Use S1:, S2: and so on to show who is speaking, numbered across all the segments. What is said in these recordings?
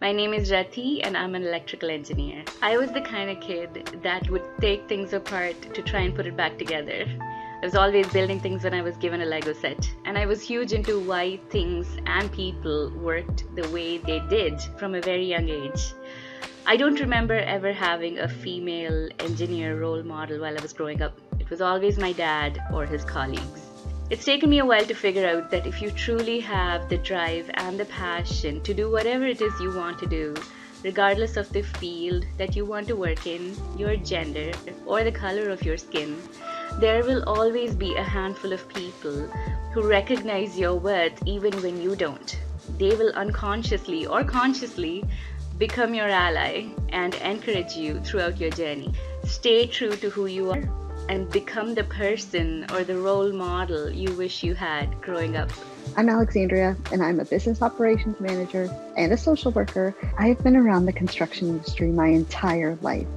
S1: My name is Rathi and I'm an electrical engineer. I was the kind of kid that would take things apart to try and put it back together. I was always building things when I was given a Lego set, and I was huge into why things and people worked the way they did from a very young age. I don't remember ever having a female engineer role model while I was growing up. It was always my dad or his colleagues. It's taken me a while to figure out that if you truly have the drive and the passion to do whatever it is you want to do, regardless of the field that you want to work in, your gender, or the color of your skin, there will always be a handful of people who recognize your worth even when you don't. They will unconsciously or consciously become your ally and encourage you throughout your journey. Stay true to who you are and become the person or the role model you wish you had growing up.
S2: I'm Alixandria, and I'm a business operations manager and a social worker. I have been around the construction industry my entire life.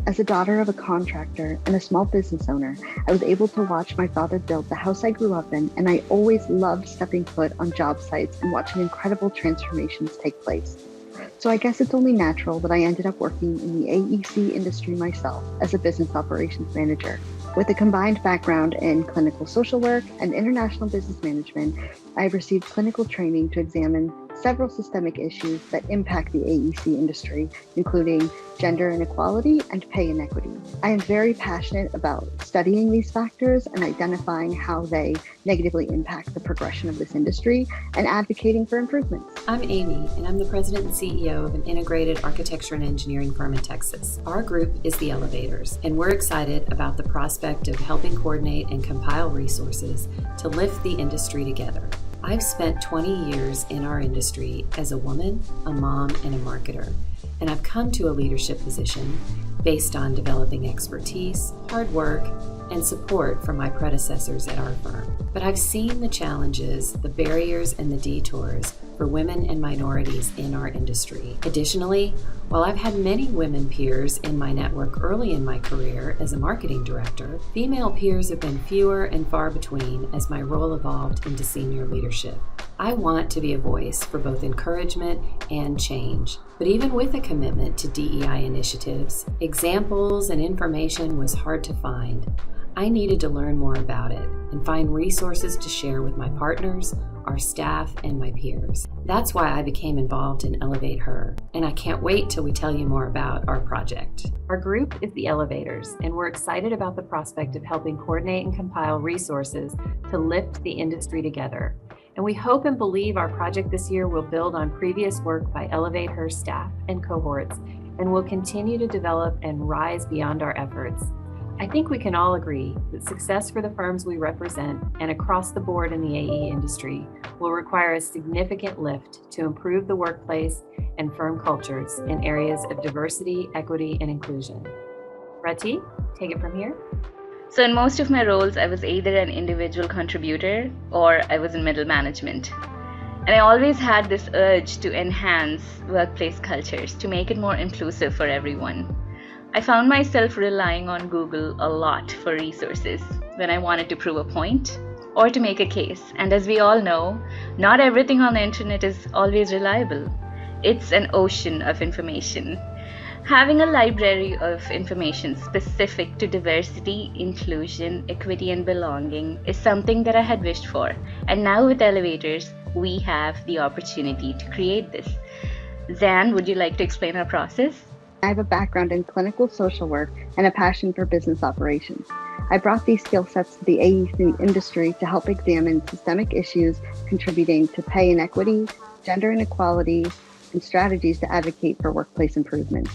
S2: As a daughter of a contractor and a small business owner, I was able to watch my father build the house I grew up in, and I always loved stepping foot on job sites and watching incredible transformations take place. So I guess it's only natural that I ended up working in the AEC industry myself as a business operations manager. With a combined background in clinical social work and international business management, I have received clinical training to examine several systemic issues that impact the AEC industry, including gender inequality and pay inequity. I am very passionate about studying these factors and identifying how they negatively impact the progression of this industry and advocating for improvements.
S3: I'm Amy, and I'm the president and CEO of an integrated architecture and engineering firm in Texas. Our group is the ElevateHERs, and we're excited about the prospect of helping coordinate and compile resources to lift the industry together. I've spent 20 years in our industry as a woman, a mom, and a marketer, and I've come to a leadership position based on developing expertise, hard work, and support from my predecessors at our firm. But I've seen the challenges, the barriers, and the detours for women and minorities in our industry. Additionally, while I've had many women peers in my network early in my career as a marketing director, female peers have been fewer and far between as my role evolved into senior leadership. I want to be a voice for both encouragement and change. But even with a commitment to DEI initiatives, examples and information was hard to find. I needed to learn more about it and find resources to share with my partners, our staff, and my peers. That's why I became involved in ElevateHER, and I can't wait till we tell you more about our project. Our group is the ElevateHERs, and we're excited about the prospect of helping coordinate and compile resources to lift the industry together. And we hope and believe our project this year will build on previous work by ElevateHER staff and cohorts, and will continue to develop and rise beyond our efforts. I think we can all agree that success for the firms we represent and across the board in the AE industry will require a significant lift to improve the workplace and firm cultures in areas of diversity, equity, and inclusion. Rathi, take it from here.
S1: So in most of my roles, I was either an individual contributor or I was in middle management. And I always had this urge to enhance workplace cultures, to make it more inclusive for everyone. I found myself relying on Google a lot for resources when I wanted to prove a point or to make a case. And as we all know, not everything on the internet is always reliable. It's an ocean of information. Having a library of information specific to diversity, inclusion, equity, and belonging is something that I had wished for. And now with ElevateHERs, we have the opportunity to create this. Zan, would you like to explain our process?
S2: I have a background in clinical social work and a passion for business operations. I brought these skill sets to the AEC industry to help examine systemic issues contributing to pay inequity, gender inequality, and strategies to advocate for workplace improvement.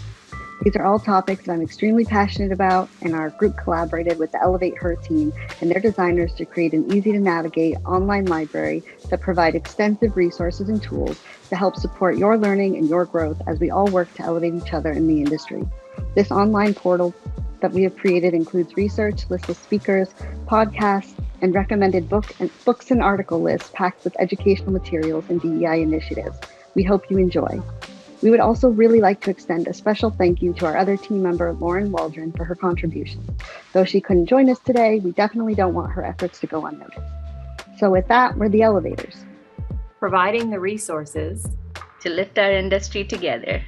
S2: These are all topics that I'm extremely passionate about, and our group collaborated with the ElevateHER team and their designers to create an easy-to-navigate online library that provide extensive resources and tools to help support your learning and your growth as we all work to elevate each other in the industry. This online portal that we have created includes research, lists of speakers, podcasts, and recommended books and article lists packed with educational materials and DEI initiatives. We hope you enjoy. We would also really like to extend a special thank you to our other team member, Lauren Waldron, for her contributions. Though she couldn't join us today, we definitely don't want her efforts to go unnoticed. So with that, we're the ElevateHERs.
S3: Providing the resources
S1: to lift our industry together.